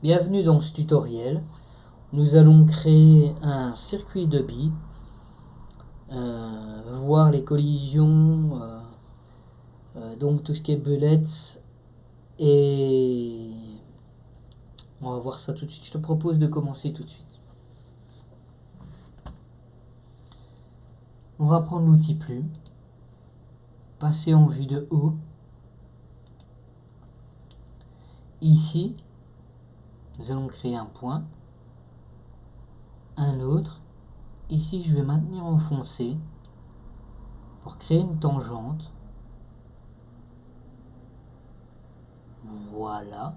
Bienvenue dans ce tutoriel. Nous allons créer un circuit de billes, voir les collisions, donc tout ce qui est bullets, et on va voir ça tout de suite. Je te propose de commencer tout de suite. On va prendre l'outil plume, passer en vue de haut. Ici, nous allons créer un point, un autre. Ici, je vais maintenir enfoncé pour créer une tangente. Voilà.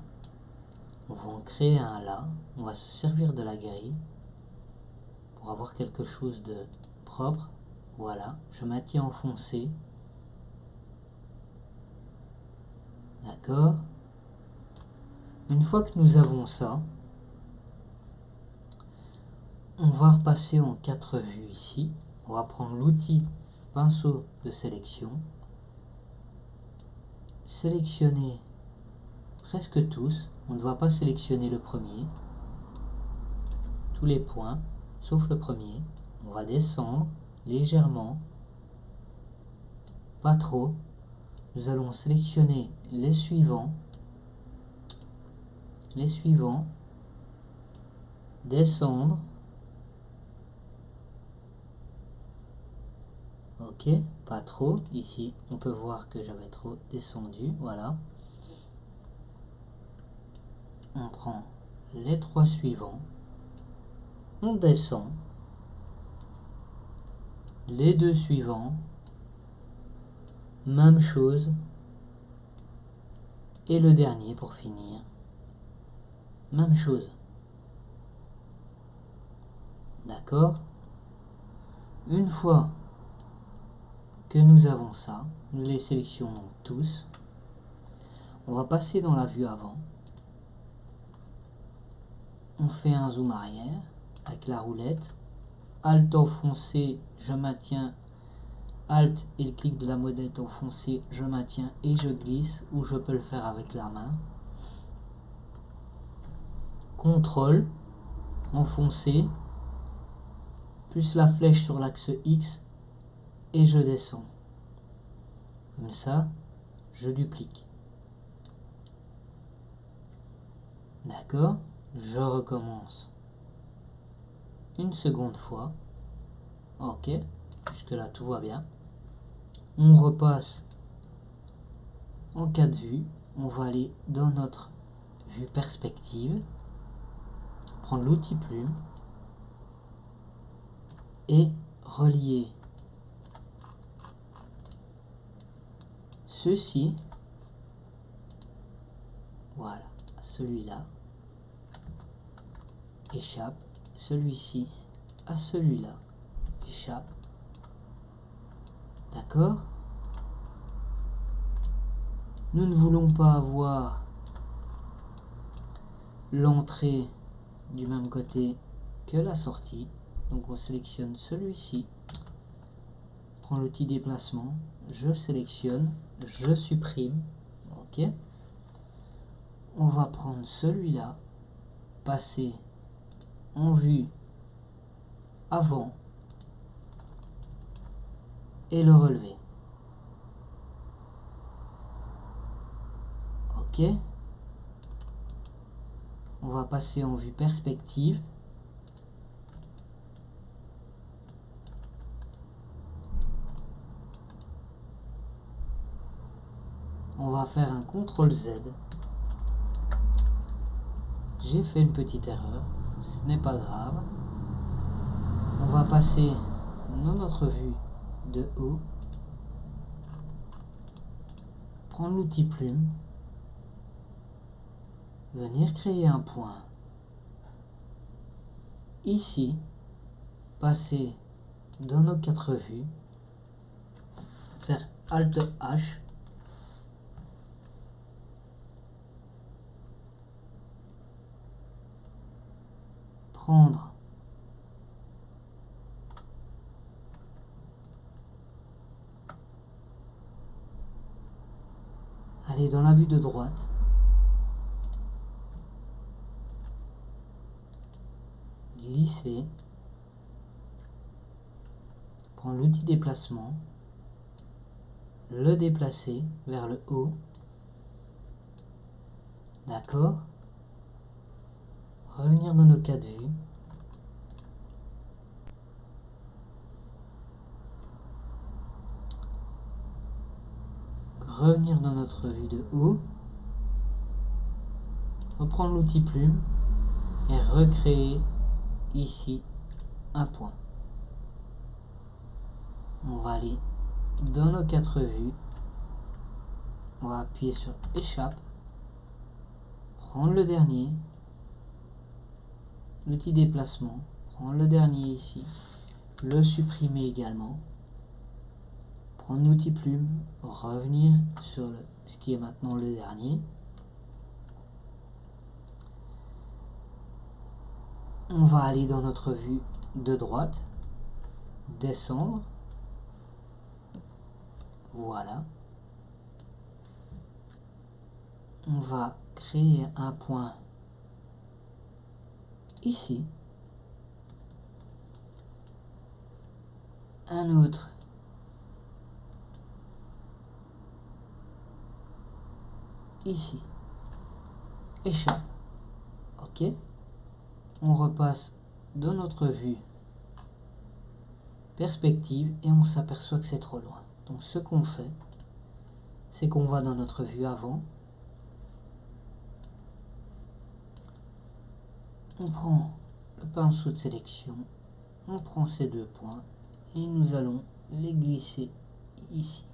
On va en créer un là. On va se servir de la grille pour avoir quelque chose de propre. Voilà. Je maintiens enfoncé. D'accord. Une fois que nous avons ça, on va repasser en 4 vues ici. On va prendre l'outil pinceau de sélection. Sélectionner presque tous. On ne va pas sélectionner le premier. Tous les points, sauf le premier. On va descendre légèrement. Pas trop. Nous allons sélectionner les suivants. Les suivants. Descendre. Ok, pas trop. Ici, on peut voir que j'avais trop descendu. Voilà. On prend les 3 suivants. On descend. Les 2 suivants. Même chose. Et le dernier pour finir. Même chose. D'accord? Une fois que nous avons ça, nous les sélectionnons tous. On va passer dans la vue avant. On fait un zoom arrière avec la roulette. Alt enfoncé, je maintiens. Alt et le clic de la molette enfoncé, je maintiens et je glisse, ou je peux le faire avec la main. Contrôle enfoncé, plus la flèche sur l'axe X, et je descends. Comme ça, je duplique. D'accord? Je recommence une seconde fois. Ok, jusque là tout va bien. On repasse en 4 vues. On va aller dans notre vue perspective, prendre l'outil plume et relier ceci, voilà, celui-là échappe, celui-ci à celui-là échappe. D'accord? Nous ne voulons pas avoir l'entrée du même côté que la sortie, donc on sélectionne celui-ci, prend l'outil déplacement, je sélectionne, je supprime. Ok, on va prendre celui-là, passer en vue avant et le relever. Ok, on va passer en vue perspective. On va faire un CTRL Z. J'ai fait une petite erreur, ce n'est pas grave. On va passer dans notre vue de haut, prendre l'outil plume, venir créer un point. Ici, passer dans nos 4 vues, faire Alt H, prendre aller dans la vue de droite, glisser, prendre l'outil déplacement, le déplacer vers le haut, d'accord, revenir dans nos cas de vue, revenir dans notre vue de haut, reprendre l'outil plume et recréer ici un point. On va aller dans nos 4 vues, on va appuyer sur échappe, prendre le dernier, l'outil déplacement, prendre le dernier ici, le supprimer également, prendre l'outil plume, revenir sur ce qui est maintenant le dernier. On va aller dans notre vue de droite, descendre, voilà. On va créer un point ici, un autre ici, échappe, ok. On repasse dans notre vue perspective et on s'aperçoit que c'est trop loin. Donc ce qu'on fait, c'est qu'on va dans notre vue avant, on prend le pinceau de sélection, on prend ces 2 points et nous allons les glisser ici.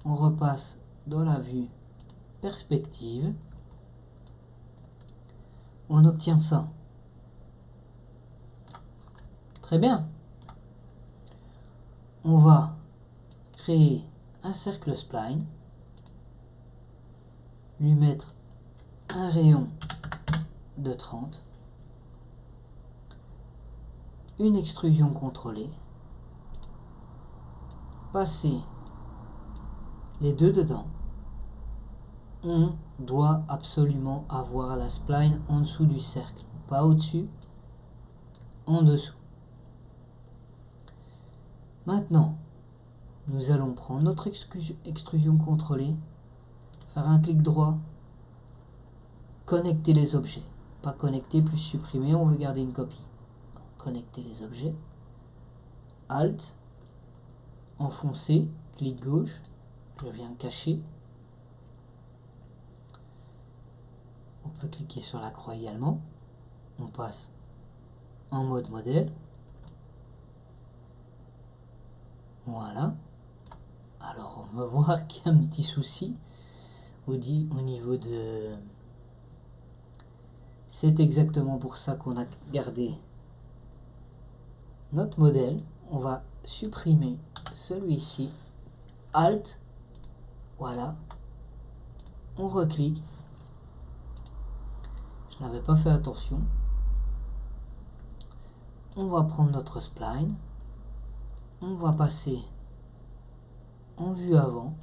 On repasse dans la vue perspective, on obtient ça. Très bien. On va créer un cercle spline, lui mettre un rayon de 30, une extrusion contrôlée, passer les 2 dedans. On doit absolument avoir la spline en dessous du cercle, pas au-dessus, en dessous. Maintenant, nous allons prendre notre extrusion contrôlée, faire un clic droit, connecter les objets. Pas connecter plus supprimer, on veut garder une copie. Donc, connecter les objets, Alt, enfoncer, clic gauche, je viens cacher. On peut cliquer sur la croix également. On passe en mode modèle. Voilà. Alors on va voir qu'il y a un petit souci au niveau de... C'est exactement pour ça qu'on a gardé notre modèle. On va supprimer celui-ci. Alt. Voilà. On reclique. Je n'avais pas fait attention. On va prendre notre spline. On va passer en vue avant.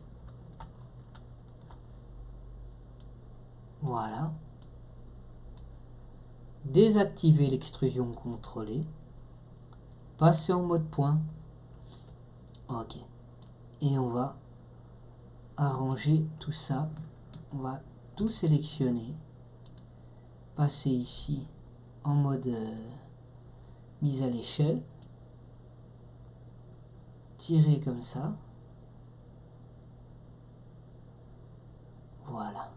Voilà. Désactiver l'extrusion contrôlée. Passer en mode point. Ok. Et on va arranger tout ça. On va tout sélectionner. Passer ici en mode mise à l'échelle. Tirer comme ça. Voilà.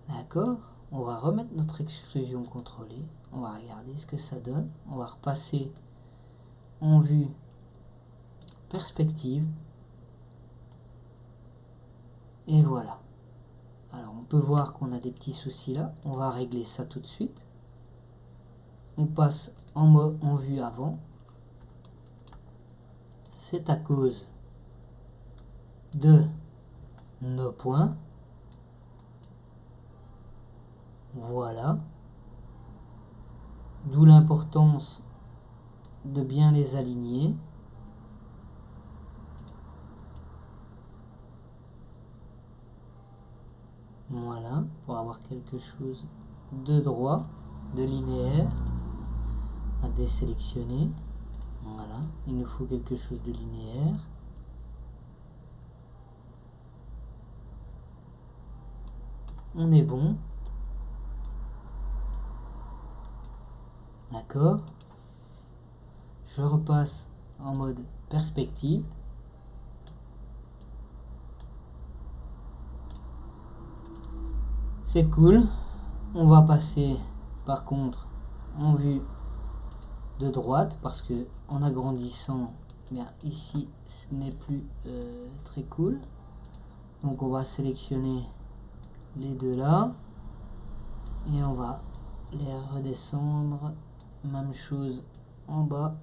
D'accord. On va remettre notre extrusion contrôlée. On va regarder ce que ça donne. On va repasser en vue perspective. Et voilà. Alors on peut voir qu'on a des petits soucis là. On va régler ça tout de suite. On passe en vue avant. C'est à cause de nos points. Voilà. D'où l'importance de bien les aligner. Voilà, pour avoir quelque chose de droit, de linéaire à désélectionner. Voilà, il nous faut quelque chose de linéaire. On est bon. D'accord. Je repasse en mode perspective. C'est cool. On va passer par contre en vue de droite parce que en agrandissant, bien ici ce n'est plus très cool. Donc on va sélectionner les deux là et on va les redescendre. Même chose en bas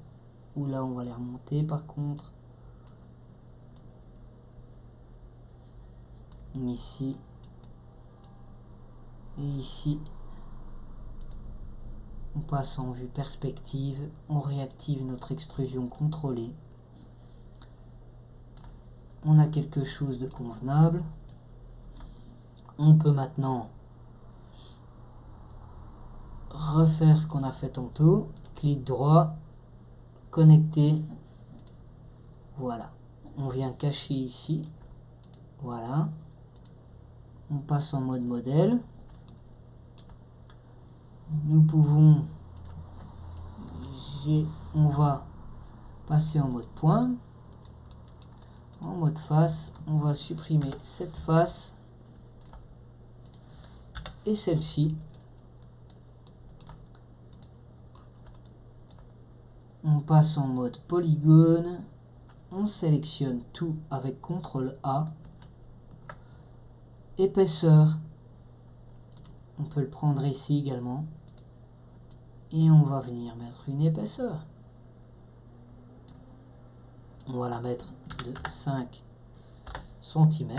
où là on va les remonter par contre. Ici et ici. On passe en vue perspective, on réactive notre extrusion contrôlée. On a quelque chose de convenable. On peut maintenant refaire ce qu'on a fait tantôt. Clic droit, connecter. Voilà. On vient cacher ici. Voilà. On passe en mode modèle. Nous pouvons, on va passer en mode point. En mode face, on va supprimer cette face et celle-ci. On passe en mode polygone. On sélectionne tout avec CTRL A. Épaisseur. On peut le prendre ici également. Et on va venir mettre une épaisseur. On va la mettre de 5 cm.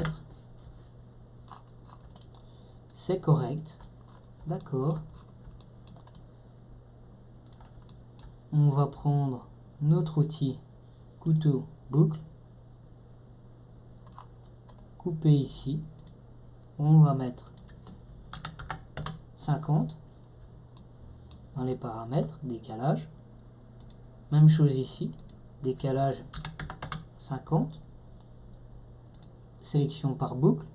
C'est correct. D'accord. On va prendre notre outil couteau boucle. Couper ici. On va mettre 50 dans les paramètres, décalage. Même chose ici, décalage 50. Sélection par boucle.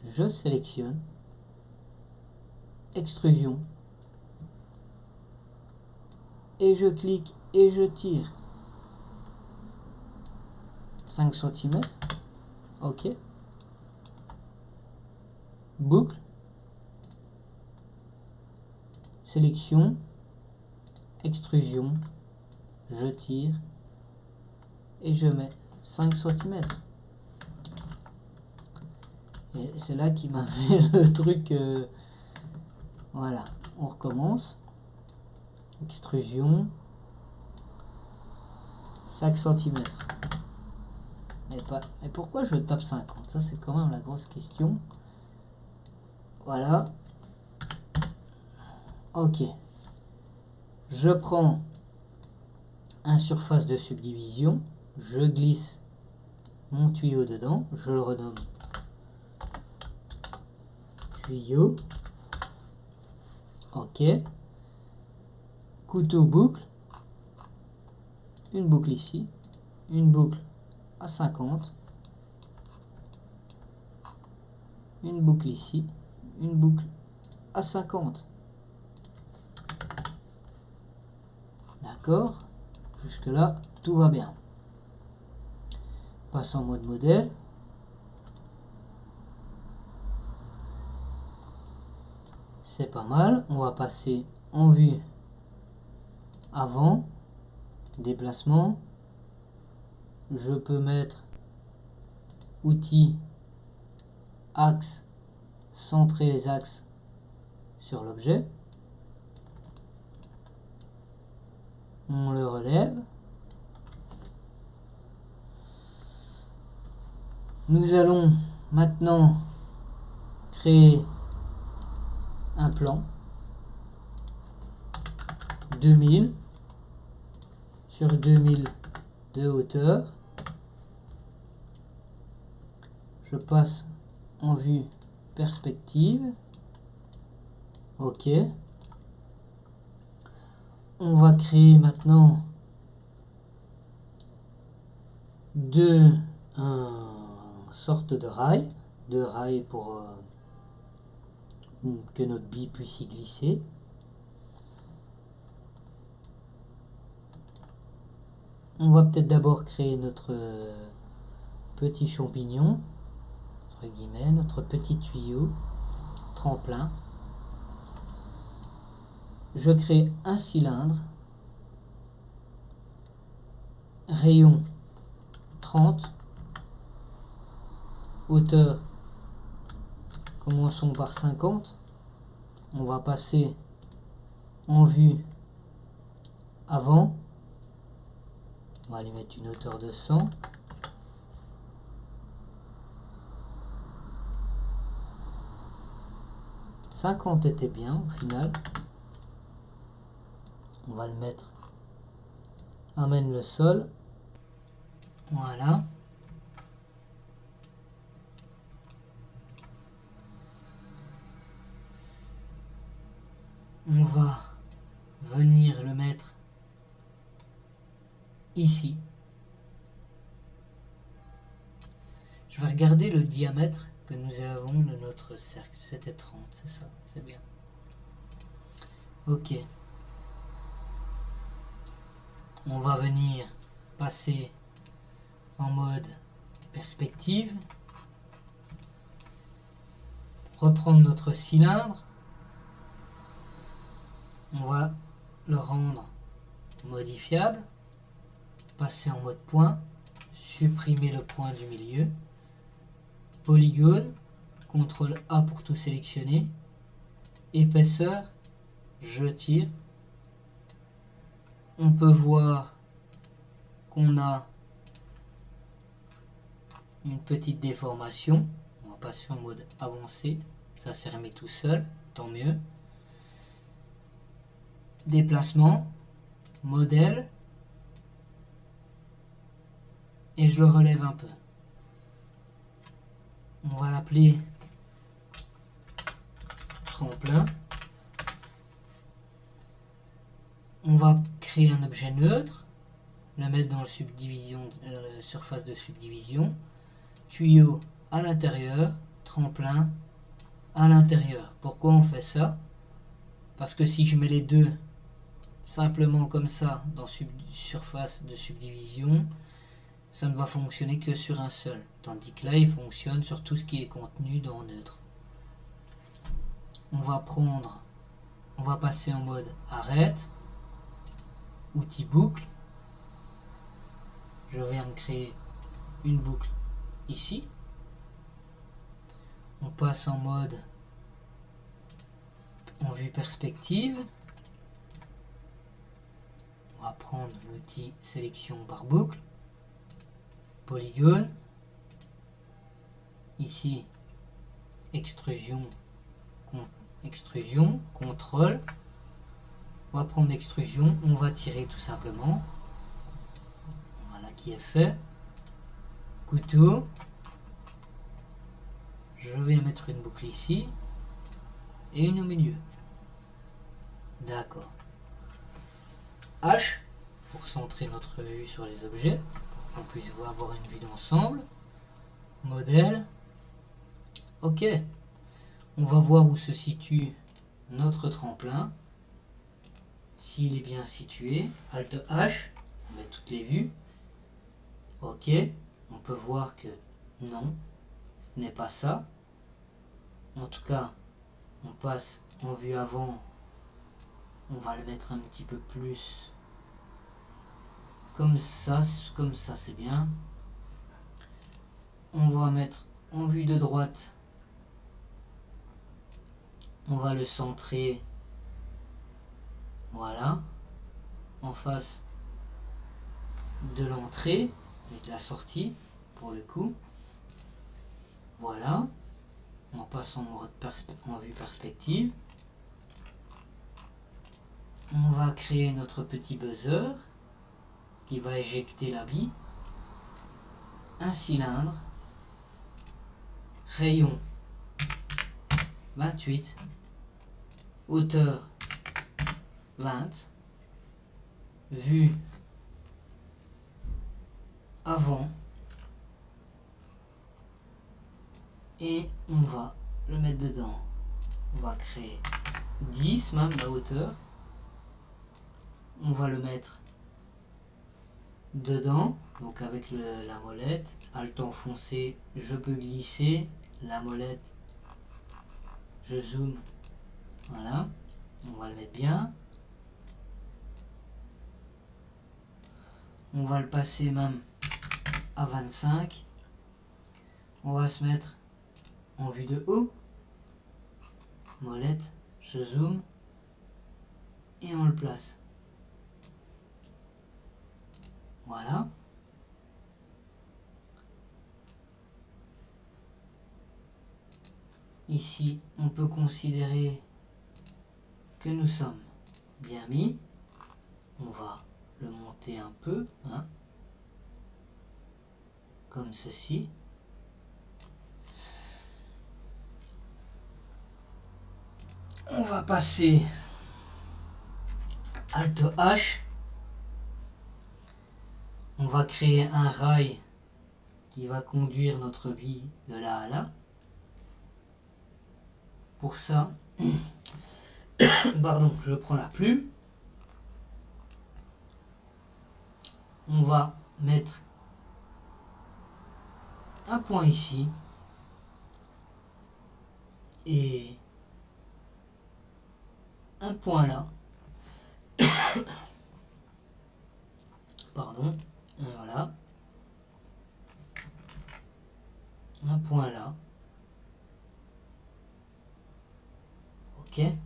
Je sélectionne. Extrusion. Et je clique et je tire. 5 cm. OK. Boucle. Sélection. Extrusion. Je tire. Et je mets 5 cm. Et c'est là qui m'a fait le truc. Voilà. On recommence. Extrusion. 5 cm. Et pourquoi je tape 50? Ça, c'est quand même la grosse question. Voilà. OK. Je prends un surface de subdivision. Je glisse mon tuyau dedans. Je le renomme tuyau. OK. Couteau boucle. Une boucle ici. Une boucle à 50. Une boucle ici. Une boucle à 50. D'accord. Jusque là, tout va bien. Passe en mode modèle. C'est pas mal. On va passer en vue avant. Déplacement. Je peux mettre outil axe, centrer les axes sur l'objet. On le relève. Nous allons maintenant créer un plan 2000 sur 2000 de hauteur. Je passe en vue perspective. Ok. On va créer maintenant deux sortes de rails. Deux rails pour que notre bille puisse y glisser. On va peut-être d'abord créer notre petit champignon, entre guillemets, notre petit tuyau, tremplin. Je crée un cylindre, rayon 30, hauteur, commençons par 50. On va passer en vue avant. On va lui mettre une hauteur de 100. « 50 était bien au final. On va le mettre. Amène le sol. Voilà. On va venir le mettre ici. Je vais regarder le diamètre que nous avons de notre cercle. C'était 30, c'est ça, c'est bien. Ok. On va venir passer en mode perspective. Reprendre notre cylindre. On va le rendre modifiable. Passer en mode point. Supprimer le point du milieu. Polygone. CTRL A pour tout sélectionner. Épaisseur. Je tire. On peut voir qu'on a une petite déformation. On va passer en mode avancé. Ça s'est remis tout seul. Tant mieux. Déplacement. Modèle. Et je le relève un peu. On va l'appeler tremplin. On va créer un objet neutre, le mettre dans la surface de subdivision, tuyau à l'intérieur, tremplin à l'intérieur. Pourquoi on fait ça? Parce que si je mets les deux simplement comme ça dans surface de subdivision, ça ne va fonctionner que sur un seul. Tandis que là, il fonctionne sur tout ce qui est contenu dans neutre. On va passer en mode arrête. Outil boucle. Je viens de créer une boucle ici. On passe en mode en vue perspective. On va prendre l'outil sélection par boucle. Polygone. Ici, extrusion, contrôle. On va prendre extrusion, on va tirer tout simplement. Voilà qui est fait. Couteau. Je vais mettre une boucle ici et une au milieu. D'accord. H pour centrer notre vue sur les objets, pour qu'on puisse avoir une vue d'ensemble. Modèle. Ok. On va voir où se situe notre tremplin. S'il est bien situé, Alt H, on met toutes les vues. Ok, on peut voir que non, ce n'est pas ça. En tout cas, on passe en vue avant. On va le mettre un petit peu plus comme ça c'est bien. On va mettre en vue de droite. On va le centrer. Voilà, en face de l'entrée et de la sortie pour le coup. Voilà, on passe en vue perspective. On va créer notre petit buzzer qui va éjecter la bille. Un cylindre, rayon 28, hauteur 20, vue avant, et on va le mettre dedans. On va créer 10 même la hauteur. On va le mettre dedans, donc avec la molette, Alt enfoncé, je peux glisser, la molette, je zoome, voilà, on va le mettre bien. On va le passer même à 25. On va se mettre en vue de haut, molette, je zoome, et on le place. Voilà. Ici, on peut considérer que nous sommes bien mis. On va le monter un peu, hein, comme ceci. On va passer Alt H. On va créer un rail qui va conduire notre bille de là à là. Pour ça, pardon, je prends la plume. On va mettre un point ici et un point là. Pardon, voilà. Un point là. Ok. Et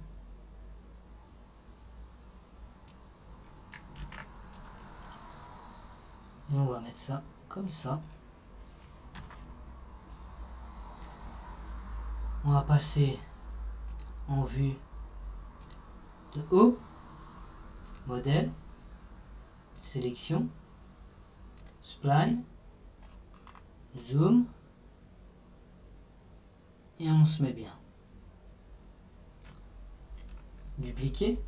on va mettre ça comme ça. On va passer en vue de haut, modèle, sélection, spline, zoom, et on se met bien. Dupliquer.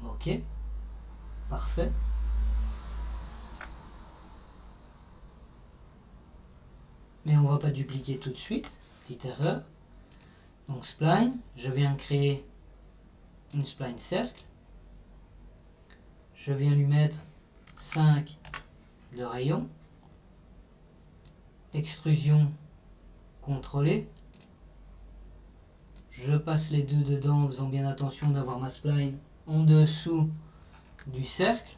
Ok. Parfait. Mais on va pas dupliquer tout de suite. Petite erreur. Donc spline, je viens créer une spline cercle. Je viens lui mettre 5 de rayon. Extrusion contrôlée. Je passe les deux dedans en faisant bien attention d'avoir ma spline en dessous du cercle.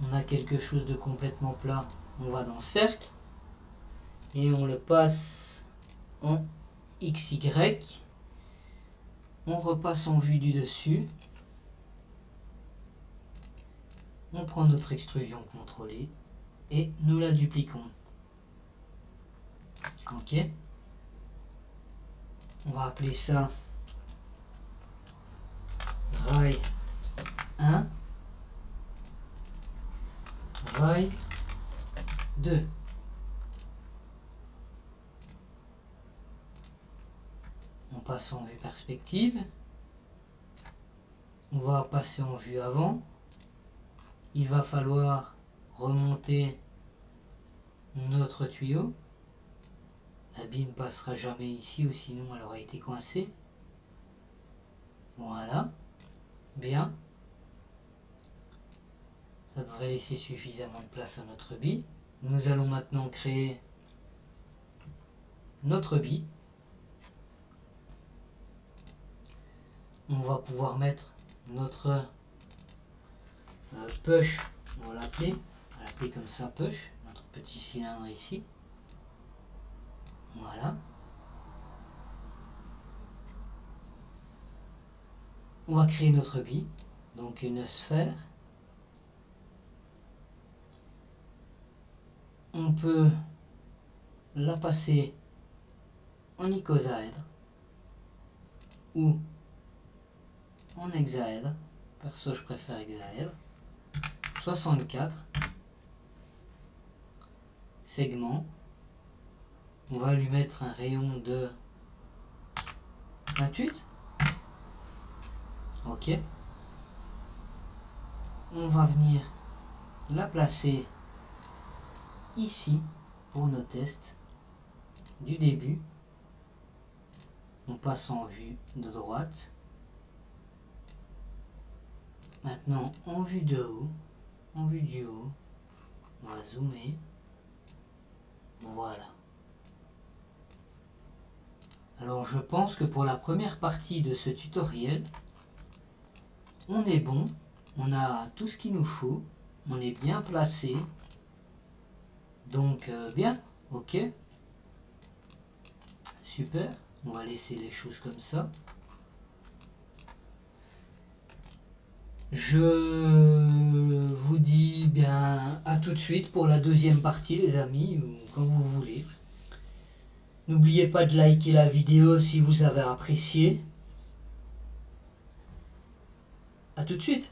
On a quelque chose de complètement plat, on va dans le cercle et on le passe en XY. On repasse en vue du dessus. On prend notre extrusion contrôlée et nous la dupliquons. Ok. On va appeler ça rail 1, rail 2. On passe en vue perspective. On va passer en vue avant. Il va falloir remonter notre tuyau. La bille ne passera jamais ici, ou sinon elle aurait été coincée. Voilà. Bien. Ça devrait laisser suffisamment de place à notre bille. Nous allons maintenant créer notre bille. On va pouvoir mettre notre push, on va l'appeler comme ça, push, notre petit cylindre ici. Voilà. On va créer notre bille, donc une sphère. On peut la passer en icosaèdre ou en hexaèdre. Perso, je préfère hexaèdre. 64. segment. On va lui mettre un rayon de 28. Ok. On va venir la placer ici pour nos tests du début. On passe en vue de droite. Maintenant en vue de haut, en vue du haut, on va zoomer. Voilà. Alors je pense que pour la première partie de ce tutoriel, on est bon, on a tout ce qu'il nous faut, on est bien placé. Donc bien, ok. Super, on va laisser les choses comme ça. Je vous dis bien à tout de suite pour la deuxième partie les amis, ou quand vous voulez. N'oubliez pas de liker la vidéo si vous avez apprécié. A tout de suite.